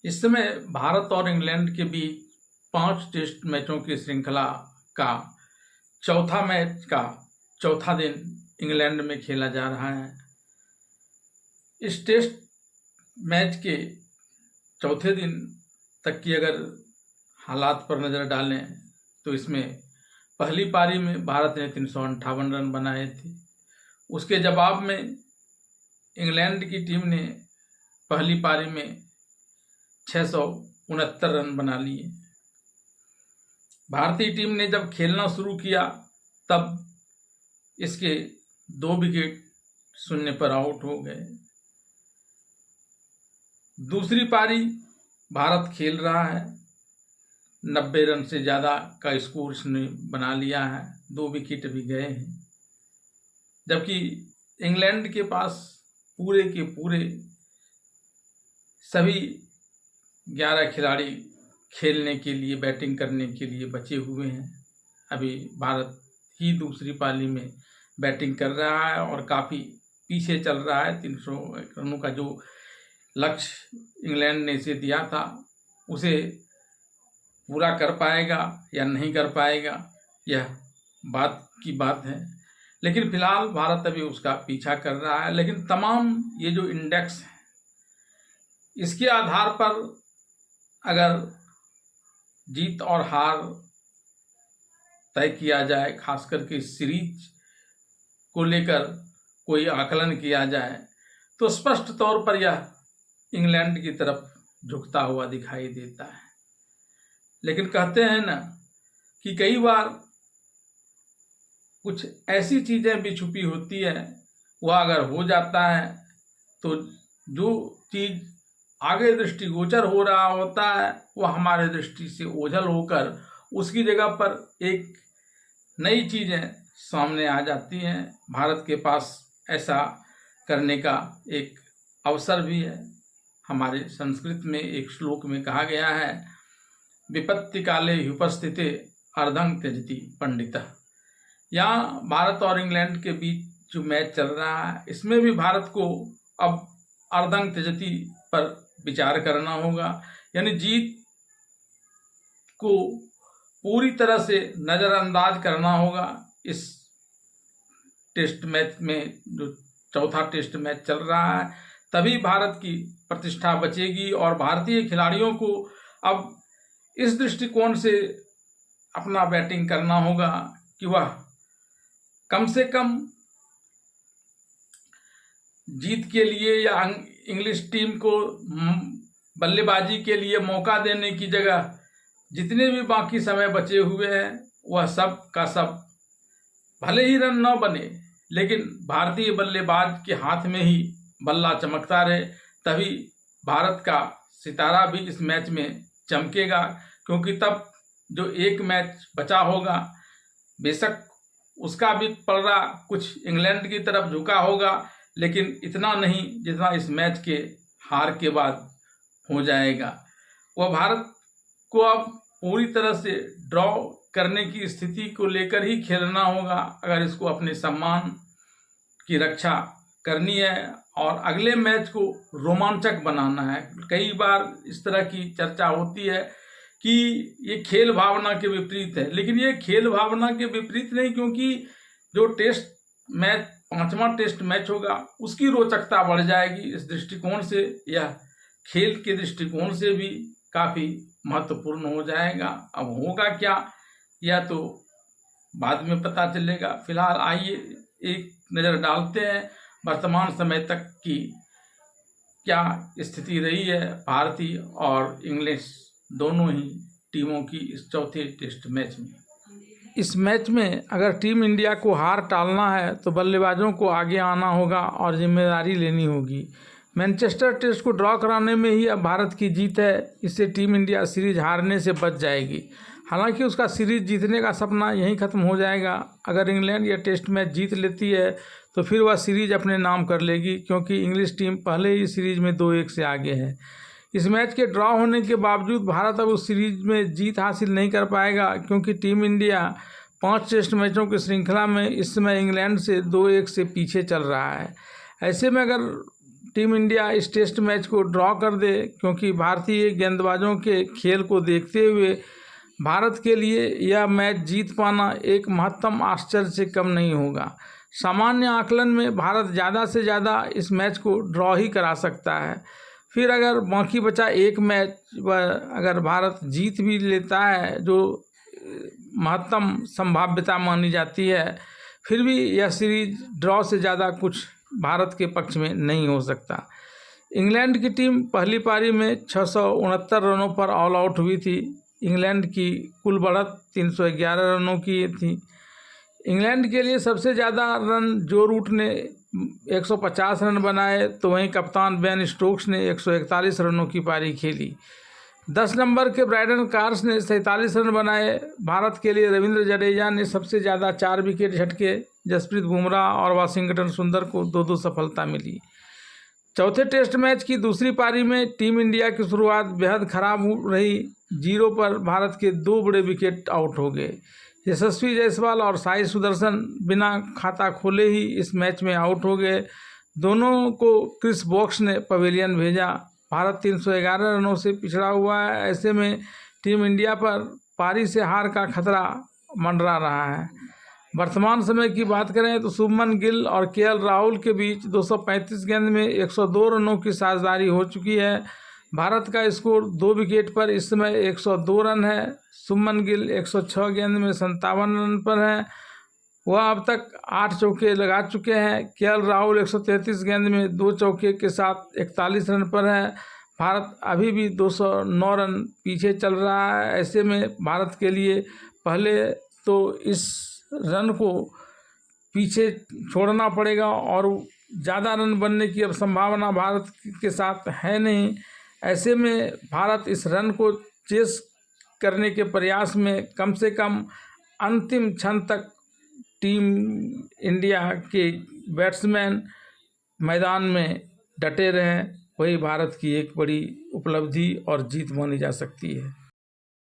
इस समय भारत और इंग्लैंड के बीच 5 टेस्ट मैचों की श्रृंखला का चौथा मैच का चौथा दिन इंग्लैंड में खेला जा रहा है। इस टेस्ट मैच के चौथे दिन तक की अगर हालात पर नज़र डालें तो इसमें पहली पारी में भारत ने 358 रन बनाए थे। उसके जवाब में इंग्लैंड की टीम ने पहली पारी में 669 रन बना लिए। भारतीय टीम ने जब खेलना शुरू किया तब इसके 2 विकेट शून्य पर आउट हो गए। दूसरी पारी भारत खेल रहा है, 90 रन से ज़्यादा का स्कोर इसने बना लिया है, 2 विकेट भी गए हैं। जबकि इंग्लैंड के पास पूरे के पूरे सभी 11 खिलाड़ी खेलने के लिए, बैटिंग करने के लिए बचे हुए हैं। अभी भारत ही दूसरी पारी में बैटिंग कर रहा है और काफ़ी पीछे चल रहा है। 300 रनों का जो लक्ष्य इंग्लैंड ने इसे दिया था उसे पूरा कर पाएगा या नहीं कर पाएगा, यह बात की बात है। लेकिन फिलहाल भारत अभी उसका पीछा कर रहा है। लेकिन तमाम ये जो इंडेक्स है इसके आधार पर अगर जीत और हार तय किया जाए, खास करके सीरीज को लेकर कोई आकलन किया जाए तो स्पष्ट तौर पर यह इंग्लैंड की तरफ झुकता हुआ दिखाई देता है। लेकिन कहते हैं ना कि कई बार कुछ ऐसी चीज़ें भी छुपी होती है, वह अगर हो जाता है तो जो चीज़ आगे दृष्टिगोचर हो रहा होता है वह हमारे दृष्टि से ओझल होकर उसकी जगह पर एक नई चीज़ें सामने आ जाती हैं। भारत के पास ऐसा करने का एक अवसर भी है। हमारे संस्कृत में एक श्लोक में कहा गया है, विपत्ति काले उपस्थिते अर्धं त्यजति पंडितः। यहाँ भारत और इंग्लैंड के बीच जो मैच चल रहा है इसमें भी भारत को अब अर्धं त्यजति पर विचार करना होगा, यानी जीत को पूरी तरह से नज़रअंदाज करना होगा। इस टेस्ट मैच में जो चौथा टेस्ट मैच चल रहा है तभी भारत की प्रतिष्ठा बचेगी और भारतीय खिलाड़ियों को अब इस दृष्टिकोण से अपना बैटिंग करना होगा कि वह कम से कम जीत के लिए या इंग्लिश टीम को बल्लेबाजी के लिए मौका देने की जगह जितने भी बाकी समय बचे हुए हैं वह सब का सब, भले ही रन न बने लेकिन भारतीय बल्लेबाज के हाथ में ही बल्ला चमकता रहे, तभी भारत का सितारा भी इस मैच में चमकेगा। क्योंकि तब जो एक मैच बचा होगा बेशक उसका भी पलड़ा कुछ इंग्लैंड की तरफ झुका होगा, लेकिन इतना नहीं जितना इस मैच के हार के बाद हो जाएगा। वह भारत को अब पूरी तरह से ड्रॉ करने की स्थिति को लेकर ही खेलना होगा अगर इसको अपने सम्मान की रक्षा करनी है और अगले मैच को रोमांचक बनाना है। कई बार इस तरह की चर्चा होती है कि ये खेल भावना के विपरीत है, लेकिन ये खेल भावना के विपरीत नहीं, क्योंकि जो टेस्ट मैच 5वां टेस्ट मैच होगा उसकी रोचकता बढ़ जाएगी। इस दृष्टिकोण से यह खेल के दृष्टिकोण से भी काफ़ी महत्वपूर्ण हो जाएगा। अब होगा क्या यह तो बाद में पता चलेगा। फिलहाल आइए एक नज़र डालते हैं वर्तमान समय तक की क्या स्थिति रही है भारतीय और इंग्लिश दोनों ही टीमों की इस चौथे टेस्ट मैच में। इस मैच में अगर टीम इंडिया को हार टालना है तो बल्लेबाजों को आगे आना होगा और जिम्मेदारी लेनी होगी। मैनचेस्टर टेस्ट को ड्रॉ कराने में ही अब भारत की जीत है, इससे टीम इंडिया सीरीज हारने से बच जाएगी। हालांकि उसका सीरीज जीतने का सपना यहीं ख़त्म हो जाएगा। अगर इंग्लैंड यह टेस्ट मैच जीत लेती है तो फिर वह सीरीज अपने नाम कर लेगी, क्योंकि इंग्लिश टीम पहले ही सीरीज में 2-1 से आगे है। इस मैच के ड्रॉ होने के बावजूद भारत अब उस सीरीज में जीत हासिल नहीं कर पाएगा, क्योंकि टीम इंडिया 5 टेस्ट मैचों की श्रृंखला में इस समय इंग्लैंड से 2-1 से पीछे चल रहा है। ऐसे में अगर टीम इंडिया इस टेस्ट मैच को ड्रॉ कर दे, क्योंकि भारतीय गेंदबाजों के खेल को देखते हुए भारत के लिए यह मैच जीत पाना एक महत्तम आश्चर्य से कम नहीं होगा। सामान्य आकलन में भारत ज़्यादा से ज़्यादा इस मैच को ड्रॉ ही करा सकता है। फिर अगर बाकी बचा एक मैच अगर भारत जीत भी लेता है, जो महत्तम संभाव्यता मानी जाती है, फिर भी यह सीरीज ड्रॉ से ज़्यादा कुछ भारत के पक्ष में नहीं हो सकता। इंग्लैंड की टीम पहली पारी में 669 रनों पर ऑल आउट हुई थी। इंग्लैंड की कुल बढ़त 311 रनों की थी। इंग्लैंड के लिए सबसे ज़्यादा रन जो रूट ने 150 रन बनाए, तो वहीं कप्तान बेन स्टोक्स ने 141 रनों की पारी खेली। 10 नंबर के ब्रायडन कार्स ने 47 रन बनाए। भारत के लिए रविंद्र जडेजा ने सबसे ज़्यादा 4 विकेट झटके। जसप्रीत बुमराह और वाशिंगटन सुंदर को 2-2 सफलता मिली। चौथे टेस्ट मैच की दूसरी पारी में टीम इंडिया की शुरुआत बेहद खराब रही। 0 पर भारत के 2 बड़े विकेट आउट हो गए। यशस्वी जायसवाल और साई सुदर्शन बिना खाता खोले ही इस मैच में आउट हो गए। दोनों को क्रिस वोक्स ने पवेलियन भेजा। भारत 311 रनों से पिछड़ा हुआ है। ऐसे में टीम इंडिया पर पारी से हार का खतरा मंडरा रहा है। वर्तमान समय की बात करें तो शुभमन गिल और केएल राहुल के बीच 235 गेंद में 102 रनों की साझेदारी हो चुकी है। भारत का स्कोर 2 विकेट पर इस समय 102 रन है। शुभमन गिल 106 गेंद में 57 रन पर है। वह अब तक 8 चौके लगा चुके हैं। केएल राहुल 133 गेंद में 2 चौके के साथ 41 रन पर है। भारत अभी भी 209 रन पीछे चल रहा है। ऐसे में भारत के लिए पहले तो इस रन को पीछे छोड़ना पड़ेगा और ज़्यादा रन बनने की अब संभावना भारत के साथ है नहीं। ऐसे में भारत इस रन को चेस करने के प्रयास में कम से कम अंतिम क्षण तक टीम इंडिया के बैट्समैन मैदान में डटे रहें, वही भारत की एक बड़ी उपलब्धि और जीत मानी जा सकती है।